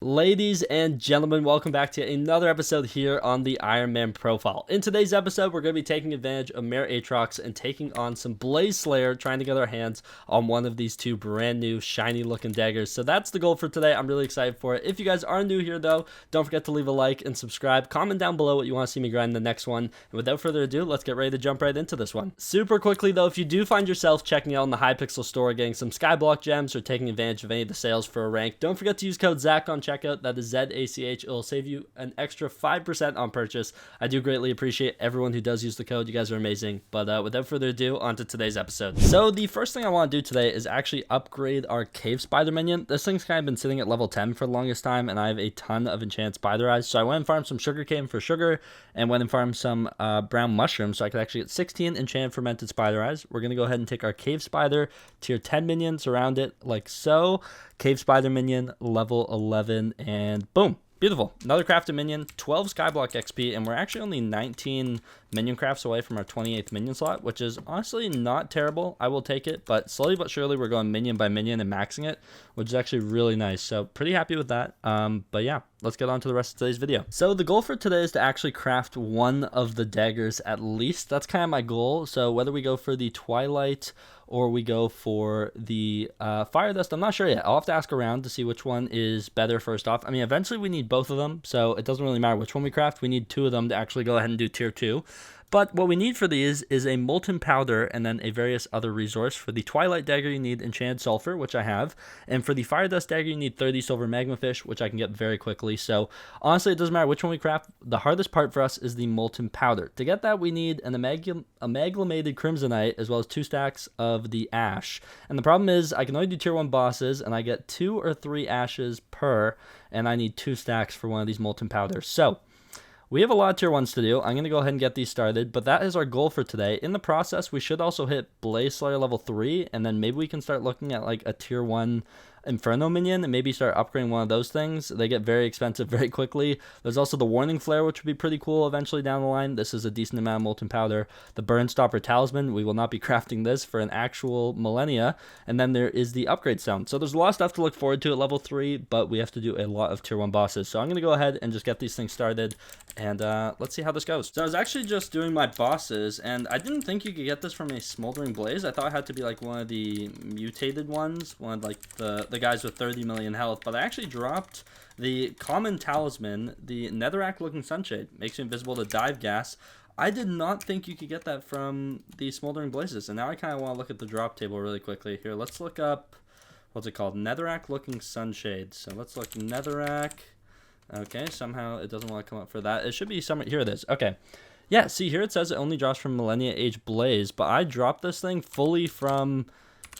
Ladies and gentlemen, welcome back to another episode here on the Ironman Profile. In today's episode, we're going to be taking advantage of Mare Aatrox and taking on some Blaze Slayer, trying to get our hands on one of these two brand new shiny looking daggers. So that's the goal for today. I'm really excited for it. If you guys are new here though, don't forget to leave a like and subscribe. Comment down below what you want to see me grind the next one. And without further ado, let's get ready to jump right into this one. Super quickly though, if you do find yourself checking out in the Hypixel store, getting some Skyblock gems or taking advantage of any of the sales for a rank, don't forget to use code ZACH on checkout. That is ZACH. It'll save you an extra 5% on purchase. I do greatly appreciate everyone who does use the code. You guys are amazing. But without further ado, on to today's episode. So the first thing I want to do today is actually upgrade our cave spider minion. This thing's kind of been sitting at level 10 for the longest time, and I have a ton of enchanted spider eyes. So I went and farmed some sugar cane for sugar, and went and farmed some brown mushrooms so I could actually get 16 enchanted fermented spider eyes. We're going to go ahead and take our cave spider tier 10 minions around it like so. Cave spider minion level 11, and boom, beautiful. Another crafted minion, 12 skyblock XP, and we're actually only 19 minion crafts away from our 28th minion slot, which is honestly not terrible. I will take it, but slowly but surely we're going minion by minion and maxing it, which is actually really nice. So pretty happy with that. But yeah, let's get on to the rest of today's video. So the goal for today is to actually craft one of the daggers at least. That's kind of my goal. So whether we go for the Twilight or we go for the Fire Dust, I'm not sure yet. I'll have to ask around to see which one is better first off. I mean, eventually we need both of them, so it doesn't really matter which one we craft. We need two of them to actually go ahead and do tier 2. But what we need for these is a molten powder and then a various other resource. For the Twilight dagger, you need enchanted sulfur, which I have. And for the Fire Dust dagger, you need 30 silver magma fish, which I can get very quickly. So honestly, it doesn't matter which one we craft. The hardest part for us is the molten powder. To get that, we need an amalgamated crimsonite as well as 2 stacks of the ash. And the problem is I can only do tier 1 bosses, and I get 2 or 3 ashes per, and I need 2 stacks for one of these molten powders. So we have a lot of tier 1s to do. I'm going to go ahead and get these started, but that is our goal for today. In the process, we should also hit Blaze Slayer level 3, and then maybe we can start looking at like a tier 1 Inferno minion and maybe start upgrading one of those things. They get very expensive very quickly. There's also the Warning Flare, which would be pretty cool eventually down the line. This is a decent amount of molten powder. The Burn Stopper Talisman, we will not be crafting this for an actual millennia. And then there is the Upgrade Stone. So there's a lot of stuff to look forward to at level 3, but we have to do a lot of tier 1 bosses. So I'm going to go ahead and just get these things started, and let's see how this goes. So I was actually just doing my bosses, and I didn't think you could get this from a Smoldering Blaze. I thought it had to be like one of the mutated ones, one of like the guys with 30 million health, but I actually dropped the common talisman, the netherrack looking sunshade, makes you invisible to dive gas. I did not think you could get that from the Smoldering Blazes, and now I kind of want to look at the drop table really quickly. Here, let's look up, what's it called? Netherrack looking sunshade. So let's look netherrack. Okay, somehow it doesn't want to come up for that. It should be somewhere, here it is. Okay. Yeah, see here it says it only drops from Millennia Age Blaze, but I dropped this thing fully from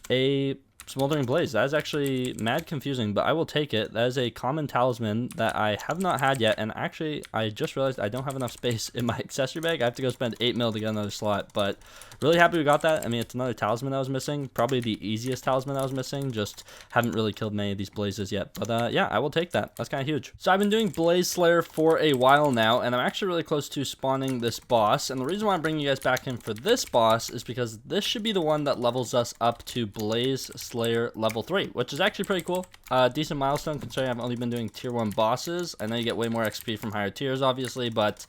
a Smoldering Blaze. That is actually mad confusing, but I will take it. That is a common talisman that I have not had yet, and actually I just realized I don't have enough space in my accessory bag. I have to go spend 8 mil to get another slot, but really happy we got that. I mean, it's another talisman that was missing, probably the easiest talisman that was missing. Just haven't really killed many of these blazes yet, but yeah, I will take that. That's kind of huge. So I've been doing Blaze Slayer for a while now, and I'm actually really close to spawning this boss, and the reason why I'm bringing you guys back in for this boss is because this should be the one that levels us up to Blaze Slayer level 3, which is actually pretty cool. Decent milestone considering I've only been doing tier 1 bosses. I know you get way more XP from higher tiers obviously, but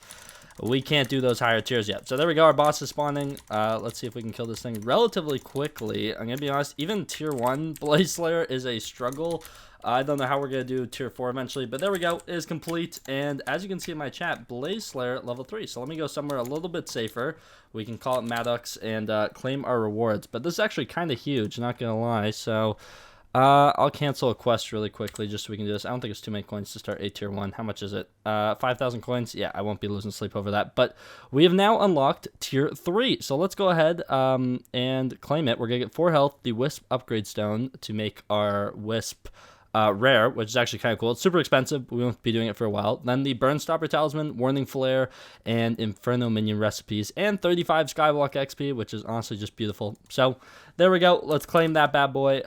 we can't do those higher tiers yet. So there we go, our boss is spawning. Let's see if we can kill this thing relatively quickly. I'm gonna be honest, even tier 1 Blaze Slayer is a struggle. I don't know how we're going to do tier 4 eventually, but there we go. It is complete, and as you can see in my chat, Blaze Slayer level 3. So let me go somewhere a little bit safer. We can call it Maddox and claim our rewards, but this is actually kind of huge, not going to lie. So I'll cancel a quest really quickly just so we can do this. I don't think it's too many coins to start a tier 1. How much is it? 5,000 coins? Yeah, I won't be losing sleep over that. But we have now unlocked tier 3. So let's go ahead and claim it. We're going to get 4 health, the Wisp upgrade stone to make our Wisp rare, which is actually kind of cool. It's super expensive. We won't be doing it for a while. Then the Burn Stopper Talisman, Warning Flare, and Inferno Minion recipes, and 35 Skyblock XP, which is honestly just beautiful. So there we go. Let's claim that bad boy.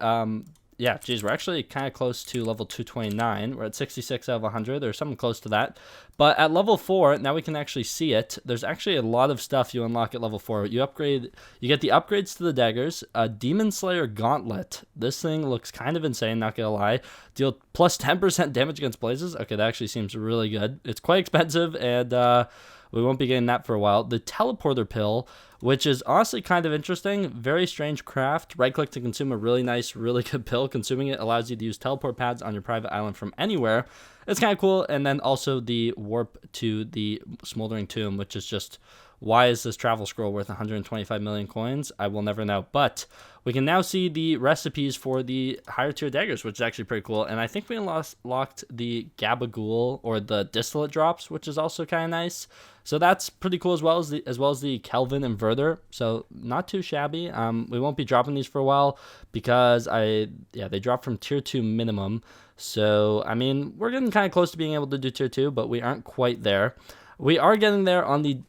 yeah, geez, we're actually kind of close to level 229. We're at 66 out of 100 or something close to that. But at level 4, now we can actually see it. There's actually a lot of stuff you unlock at level 4. You get the upgrades to the daggers, a Demon Slayer Gauntlet. This thing looks kind of insane, not gonna lie. Deal plus 10% damage against blazes. Okay, that actually seems really good. It's quite expensive, and we won't be getting that for a while. The Teleporter Pill, which is honestly kind of interesting. Very strange craft. Right-click to consume a really nice, really good pill. Consuming it allows you to use teleport pads on your private island from anywhere. It's kind of cool. And then also the warp to the Smoldering Tomb, which is just, why is this travel scroll worth 125 million coins? I will never know. But we can now see the recipes for the higher tier daggers, which is actually pretty cool. And I think we locked the Gabagool or the distillate drops, which is also kind of nice. So that's pretty cool, as well as the Kelvin inverter. So not too shabby. We won't be dropping these for a while because they drop from tier 2 minimum. So I mean, we're getting kind of close to being able to do tier 2, but we aren't quite there. We are getting there on the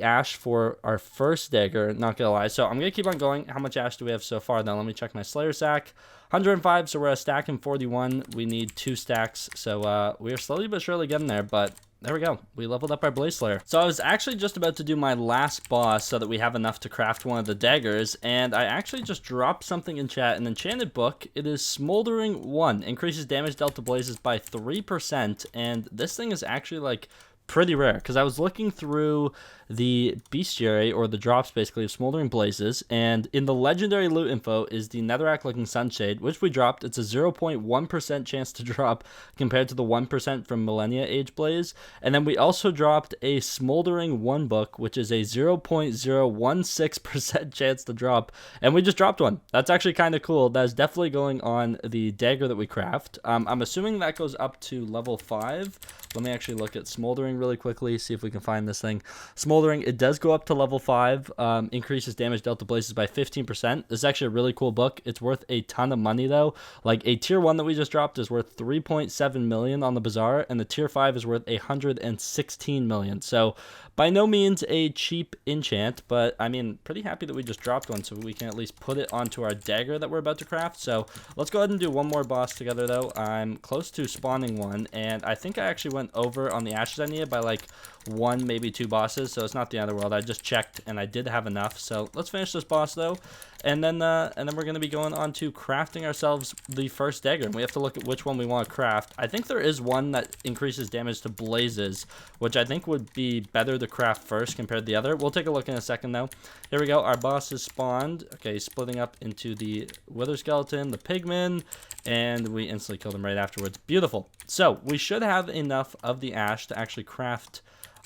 ash for our first dagger, not gonna lie. So I'm gonna keep on going. How much ash do we have so far? Now let me check my Slayer sack. 105, so we're a stack in 41. We need 2 stacks. So we are slowly but surely getting there, but there we go. We leveled up our Blaze Slayer. So I was actually just about to do my last boss so that we have enough to craft one of the daggers, and I actually just dropped something in chat, an enchanted book. It is Smoldering 1, increases damage dealt to blazes by 3%, and this thing is actually like pretty rare, because I was looking through the bestiary, or the drops basically, of Smoldering Blazes, and in the legendary loot info is the netherrack looking sunshade, which we dropped. It's a 0.1% chance to drop compared to the 1% from Millennia Age Blaze. And then we also dropped a Smoldering 1 book, which is a 0.016% chance to drop, and we just dropped one. That's actually kind of cool. That is definitely going on the dagger that we craft. I'm assuming that goes up to level 5. Let me actually look at Smoldering really quickly, see if we can find this thing. Smoldering, it does go up to level 5, increases damage dealt to blazes by 15%. This is actually a really cool book. It's worth a ton of money though. Like a tier 1 that we just dropped is worth 3.7 million on the bazaar, and the tier 5 is worth 116 million. So by no means a cheap enchant, but I mean, pretty happy that we just dropped one so we can at least put it onto our dagger that we're about to craft. So let's go ahead and do one more boss together though. I'm close to spawning one, and I think I actually went over on the ashes I needed by like 1, maybe 2 bosses, so it's not the end of the world. I just checked and I did have enough. So let's finish this boss though, and then we're going to be going on to crafting ourselves the first dagger, and we have to look at which one we want to craft. I think there is one that increases damage to blazes, which I think would be better to craft first compared to the other. We'll take a look in a second though. Here we go. Our boss is spawned. Okay, splitting up into the wither skeleton, the pigman, and we instantly killed him right afterwards. Beautiful. So we should have enough of the ash to actually craft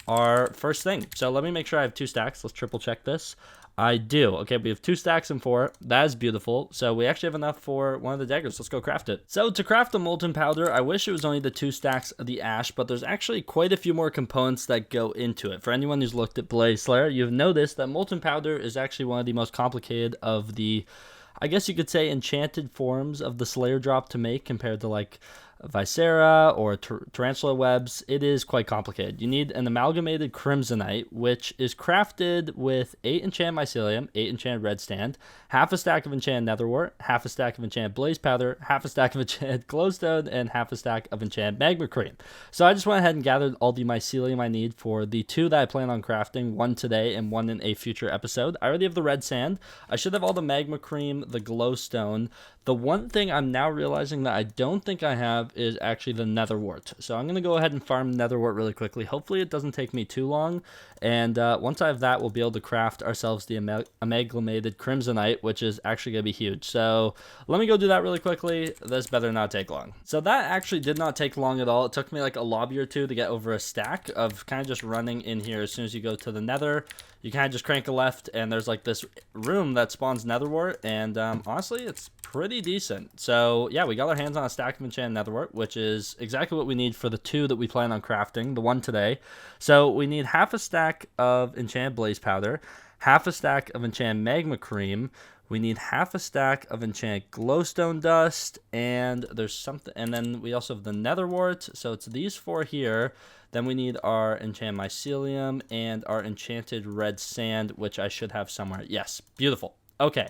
our first thing. So let me make sure I have 2 stacks. Let's triple check this. I do. Okay, we have 2 stacks and 4. That is beautiful. So we actually have enough for one of the daggers. Let's go craft it. So to craft the molten powder, I wish it was only the 2 stacks of the ash, but there's actually quite a few more components that go into it. For anyone who's looked at Blaze Slayer, you've noticed that molten powder is actually one of the most complicated of the, I guess you could say, enchanted forms of the Slayer drop to make compared to like Viscera or tarantula webs. It is quite complicated. You need an amalgamated crimsonite, which is crafted with 8 enchanted mycelium, 8 enchanted red stand, half a stack of enchanted netherwort, half a stack of enchanted blaze powder, half a stack of enchanted glowstone, and half a stack of enchanted magma cream. So I just went ahead and gathered all the mycelium I need for the 2 that I plan on crafting, 1 today and 1 in a future episode. I already have the red sand. I should have all the magma cream, the glowstone. The one thing I'm now realizing that I don't think I have is actually the netherwort. So I'm going to go ahead and farm netherwort really quickly. Hopefully it doesn't take me too long. And once I have that, we'll be able to craft ourselves the amalgamated crimsonite, which is actually going to be huge. So let me go do that really quickly. This better not take long. So that actually did not take long at all. It took me like a lobby or 2 to get over a stack of kind of just running in here. As soon as you go to the nether, you kind of just crank a left, and there's like this room that spawns netherwort, and honestly, it's pretty decent. So yeah, we got our hands on a stack of enchanted netherwort, which is exactly what we need for the 2 that we plan on crafting, the 1 today. So we need half a stack of enchanted blaze powder, half a stack of enchanted magma cream, we need half a stack of enchanted glowstone dust, and there's something, and then we also have the netherwort. So it's these 4 here. Then we need our enchanted mycelium and our enchanted red sand, which I should have somewhere. Yes, beautiful. Okay.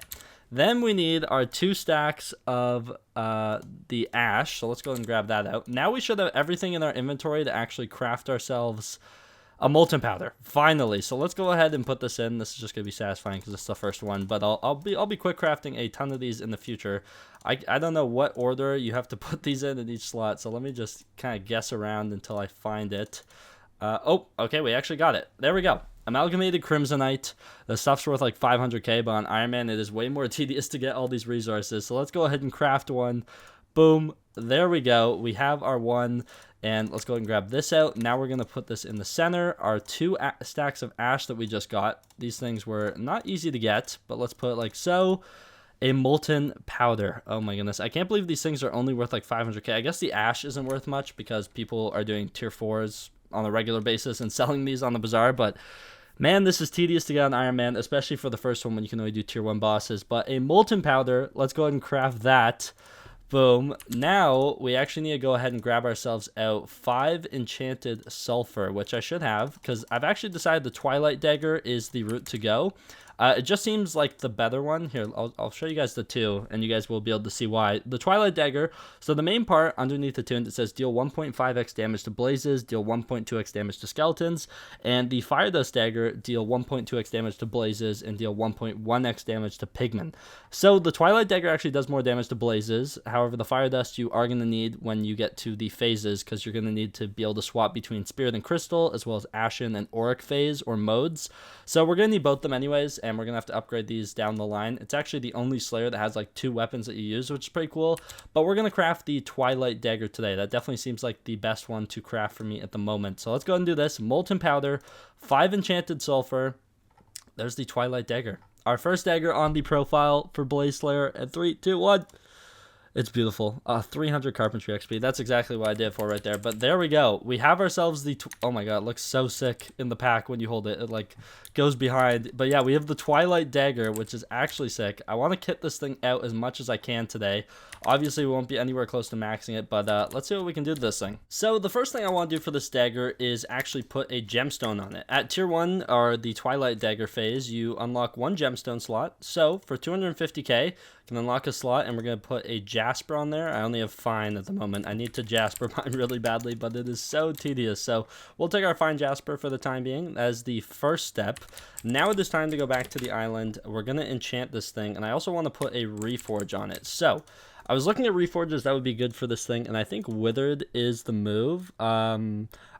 Then we need our 2 stacks of the ash. So let's go ahead and grab that out. Now we should have everything in our inventory to actually craft ourselves a molten powder. Finally. So let's go ahead and put this in. This is just going to be satisfying because it's the first one. But I'll be quick crafting a ton of these in the future. I don't know what order you have to put these in each slot. So let me just kind of guess around until I find it. Oh, okay, we actually got it. There we go. Amalgamated Crimsonite. The stuff's worth like 500k, but on Iron Man it is way more tedious to get all these resources. So let's go ahead and craft one. Boom. There we go. We have our one. And let's go ahead and grab this out. Now we're going to put this in the center. Our 2 stacks of ash that we just got. These things were not easy to get, but let's put it like so. A molten powder. Oh my goodness. I can't believe these things are only worth like 500k. I guess the ash isn't worth much because people are doing tier 4s on a regular basis and selling these on the bazaar, but man, this is tedious to get on Iron Man, especially for the first one when you can only do tier 1 bosses. But a molten powder, let's go ahead and craft that. Boom. Now we actually need to go ahead and grab ourselves out 5 enchanted sulfur, which I should have because I've actually decided the Twilight dagger is the route to go. It just seems like the better one. Here, I'll show you guys the 2, and you guys will be able to see why. The Twilight dagger, so the main part underneath the tune, it says deal 1.5x damage to blazes, deal 1.2x damage to skeletons, and the Fire Dust dagger, deal 1.2x damage to blazes, and deal 1.1x damage to pigmen. So the Twilight dagger actually does more damage to blazes. However, the Fire Dust you are going to need when you get to the phases, because you're going to need to be able to swap between Spirit and Crystal, as well as Ashen and Auric phase or modes. So we're going to need both of them anyways, and we're going to have to upgrade these down the line. It's actually the only Slayer that has like 2 weapons that you use, which is pretty cool. But we're going to craft the Twilight dagger today. That definitely seems like the best one to craft for me at the moment. So let's go ahead and do this. Molten powder, 5 enchanted sulfur. There's the Twilight dagger. Our first dagger on the profile for Blaze Slayer. And 3, 2, 1. It's beautiful. 300 carpentry XP. That's exactly what I did for right there. But there we go. We have ourselves the... Oh my god, it looks so sick in the pack when you hold it. It like goes behind. But yeah, we have the Twilight dagger, which is actually sick. I want to kit this thing out as much as I can today. Obviously, we won't be anywhere close to maxing it, but let's see what we can do to this thing. So the first thing I want to do for this dagger is actually put a gemstone on it. At tier 1, or the Twilight dagger phase, you unlock 1 gemstone slot. So for 250k, you can unlock a slot, and we're going to put a jasper on there. I only have fine at the moment. I need to jasper mine really badly, but it is so tedious. So we'll take our fine jasper for the time being as the first step. Now it is time to go back to the island. We're going to enchant this thing, and I also want to put a reforge on it. So I was looking at reforges that would be good for this thing, and I think withered is the move.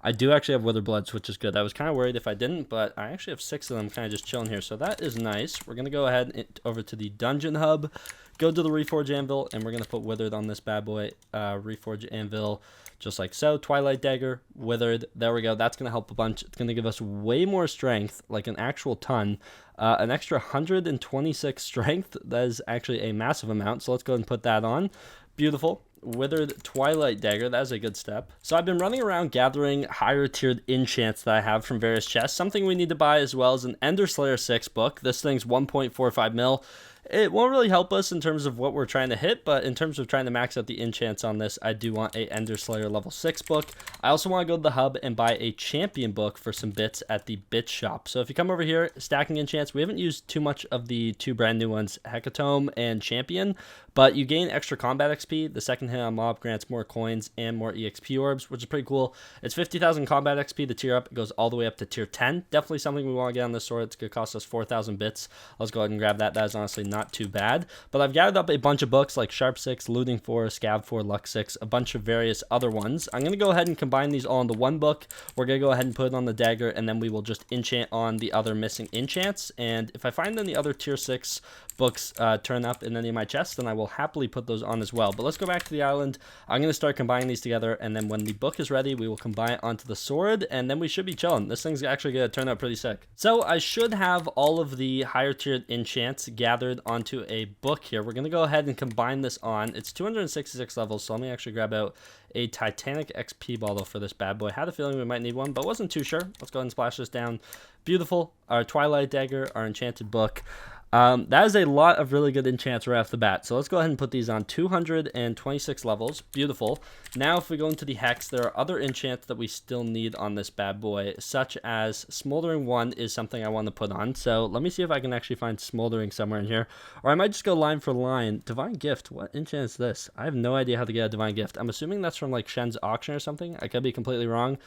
I do actually have withered bloods, which is good. I was kind of worried if I didn't, but I actually have 6 of them kind of just chilling here, so that is nice. We're going to go ahead and over to the dungeon hub, go to the reforge anvil, and we're going to put withered on this bad boy. Reforge anvil, just like so. Twilight dagger, withered. There we go. That's going to help a bunch. It's going to give us way more strength, like an actual ton. An extra 126 strength. That is actually a massive amount, so let's go ahead and put that on. Beautiful. Withered Twilight dagger, that is a good step. So I've been running around gathering higher tiered enchants that I have from various chests. Something we need to buy as well as an Ender Slayer 6 book. This thing's 1.45 mil. It won't really help us in terms of what we're trying to hit, but in terms of trying to max out the enchants on this, I do want a Ender Slayer level 6 book. I also want to go to the hub and buy a champion book for some bits at the bit shop. So if you come over here, stacking enchants, we haven't used too much of the 2 brand new ones, Hecatomb and Champion, but you gain extra combat XP. The second hit on mob grants more coins and more EXP orbs, which is pretty cool. It's 50,000 combat XP to tier up. It goes all the way up to tier 10. Definitely something we want to get on this sword. It's going to cost us 4,000 bits. Let's go ahead and grab that. That is honestly not too bad. But I've gathered up a bunch of books like Sharp 6, Looting 4, Scab 4, Luck 6, a bunch of various other ones. I'm going to go ahead and combine these all into one book. We're going to go ahead and put it on the dagger, and then we will just enchant on the other missing enchants. And if I find any other tier 6 books turn up in any of my chests, then I will happily put those on as well. But let's go back to the island. I'm going to start combining these together, and then when the book is ready, we will combine it onto the sword, and then we should be chilling. This thing's actually going to turn out pretty sick. So I should have all of the higher tiered enchants gathered onto a book here. We're going to go ahead and combine this on. It's 266 levels, so let me actually grab out a Titanic XP bottle for this bad boy. Had a feeling we might need one, but wasn't too sure. Let's go ahead and splash this down. Beautiful. Our Twilight dagger, our enchanted book. That is a lot of really good enchants right off the bat. So let's go ahead and put these on 226 levels. Beautiful. Now if we go into the hex, there are other enchants that we still need on this bad boy, such as Smoldering 1 is something I want to put on. So let me see if I can actually find Smoldering somewhere in here. Or I might just go line for line. Divine Gift. What enchant is this? I have no idea how to get a Divine Gift. I'm assuming that's from like Shen's auction or something. I could be completely wrong.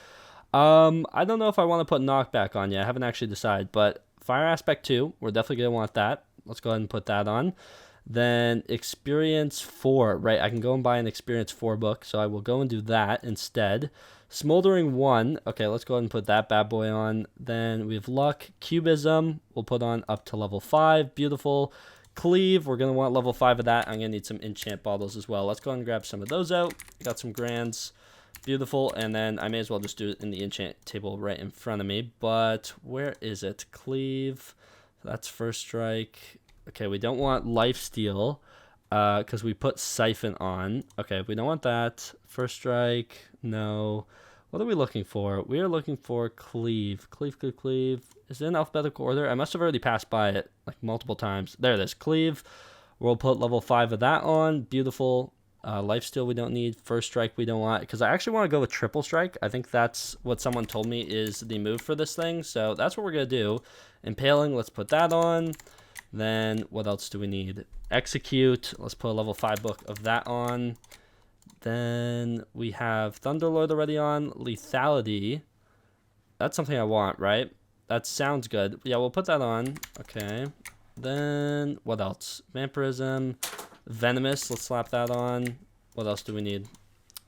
I don't know if I want to put Knockback on yet. I haven't actually decided, but Fire Aspect 2, we're definitely going to want that. Let's go ahead and put that on. Then Experience 4, right? I can go and buy an Experience 4 book, so I will go and do that instead. Smoldering 1, okay, let's go ahead and put that bad boy on. Then we have Luck. Cubism, we'll put on up to level 5. Beautiful. Cleave, we're going to want level 5 of that. I'm going to need some enchant bottles as well. Let's go ahead and grab some of those out. Got some grands. Beautiful, and then I may as well just do it in the enchant table right in front of me, but where is it? Cleave, that's first strike. Okay, we don't want lifesteal because we put siphon on. Okay, we don't want that. First strike, no. What are we looking for? We are looking for cleave. Cleave. Is it in alphabetical order? I must have already passed by it like multiple times. There it is, cleave. We'll put level 5 of that on. Beautiful. Lifesteal we don't need. First strike we don't want, because I actually want to go with triple strike. I think that's what someone told me is the move for this thing, so that's what we're going to do. Impaling, let's put that on. Then what else do we need? Execute, let's put a level 5 book of that on. Then we have Thunderlord already on. Lethality, that's something I want, right? That sounds good. Yeah, we'll put that on. Okay, then what else? Vampirism. Venomous, let's slap that on. What else do we need?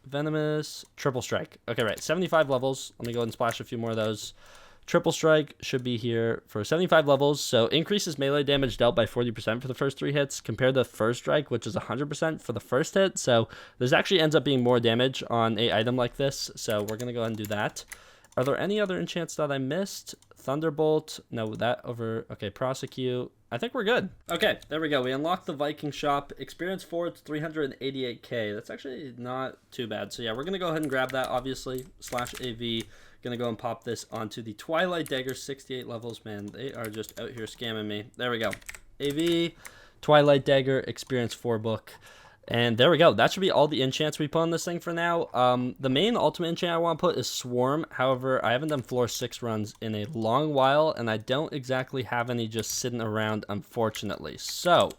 Venomous, triple strike. Okay, right, 75 levels. Let me go ahead and splash a few more of those. Triple strike should be here for 75 levels. So increases melee damage dealt by 40% for the first 3 hits compared to first strike, which is 100% for the first hit. So this actually ends up being more damage on a item like this. So we're going to go ahead and do that. Are there any other enchants that I missed? Thunderbolt, no, that over. Okay, prosecute. I think we're good. Okay, there we go. We unlocked the Viking shop. Experience 4, it's 388k. That's actually not too bad. So yeah, we're going to go ahead and grab that, obviously. /AV. Going to go and pop this onto the Twilight dagger, 68 levels. Man, they are just out here scamming me. There we go. AV, Twilight dagger, experience 4 book. And there we go. That should be all the enchants we put on this thing for now. The main ultimate enchant I want to put is Swarm. However, I haven't done floor 6 runs in a long while, and I don't exactly have any just sitting around, unfortunately. So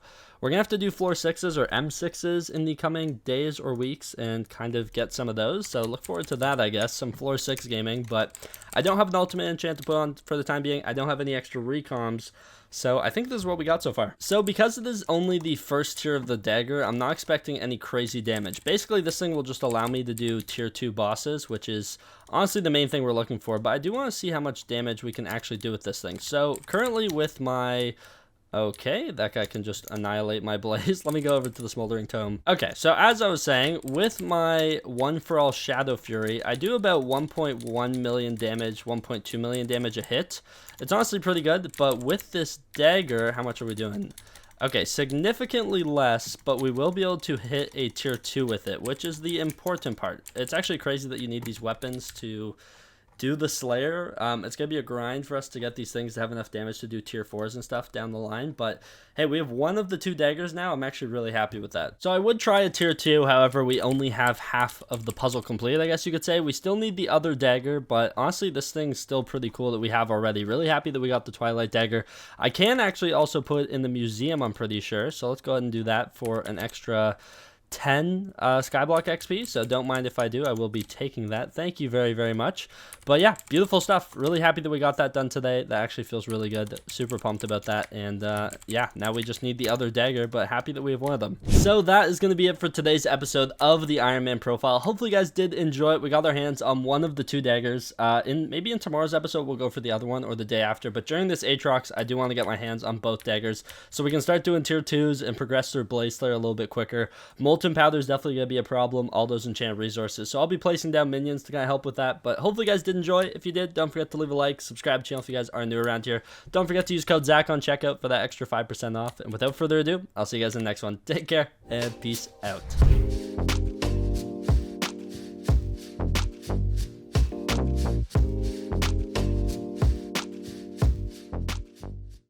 we're going to have to do floor 6s or M6s in the coming days or weeks and kind of get some of those. So look forward to that, I guess, some floor 6 gaming. But I don't have an ultimate enchant to put on for the time being. I don't have any extra recoms. So I think this is what we got so far. So because it is only the first tier of the dagger, I'm not expecting any crazy damage. Basically, this thing will just allow me to do tier 2 bosses, which is honestly the main thing we're looking for. But I do want to see how much damage we can actually do with this thing. So currently with my... Okay, that guy can just annihilate my blaze. Let me go over to the Smoldering Tome. Okay, so as I was saying, with my One for All Shadow Fury, I do about 1.1 million damage, 1.2 million damage a hit. It's honestly pretty good, but with this dagger, how much are we doing? Okay, significantly less, but we will be able to hit a tier 2 with it, which is the important part. It's actually crazy that you need these weapons to do the Slayer. It's going to be a grind for us to get these things to have enough damage to do tier 4s and stuff down the line. But hey, we have one of the 2 daggers now. I'm actually really happy with that. So I would try a tier 2. However, we only have half of the puzzle complete, I guess you could say. We still need the other dagger, but honestly, this thing's still pretty cool that we have already. Really happy that we got the Twilight dagger. I can actually also put it in the museum, I'm pretty sure. So let's go ahead and do that for an extra 10 Skyblock XP, so don't mind if I do. I will be taking that. Thank you very, very much. But yeah, beautiful stuff. Really happy that we got that done today. That actually feels really good. Super pumped about that. And yeah, now we just need the other dagger, but happy that we have one of them. So that is going to be it for today's episode of the Iron Man profile. Hopefully you guys did enjoy it. We got our hands on one of the 2 daggers. Maybe in tomorrow's episode, we'll go for the other one or the day after. But during this Aatrox, I do want to get my hands on both daggers so we can start doing tier 2s and progress through Blaze Slayer a little bit quicker. Molten powder is definitely going to be a problem, all those enchanted resources, so I'll be placing down minions to kind of help with that. But hopefully you guys did enjoy. If you did, don't forget to leave a like, subscribe to the channel if you guys are new around here. Don't forget to use code Zach on checkout for that extra 5% off. And without further ado, I'll see you guys in the next one. Take care and peace out.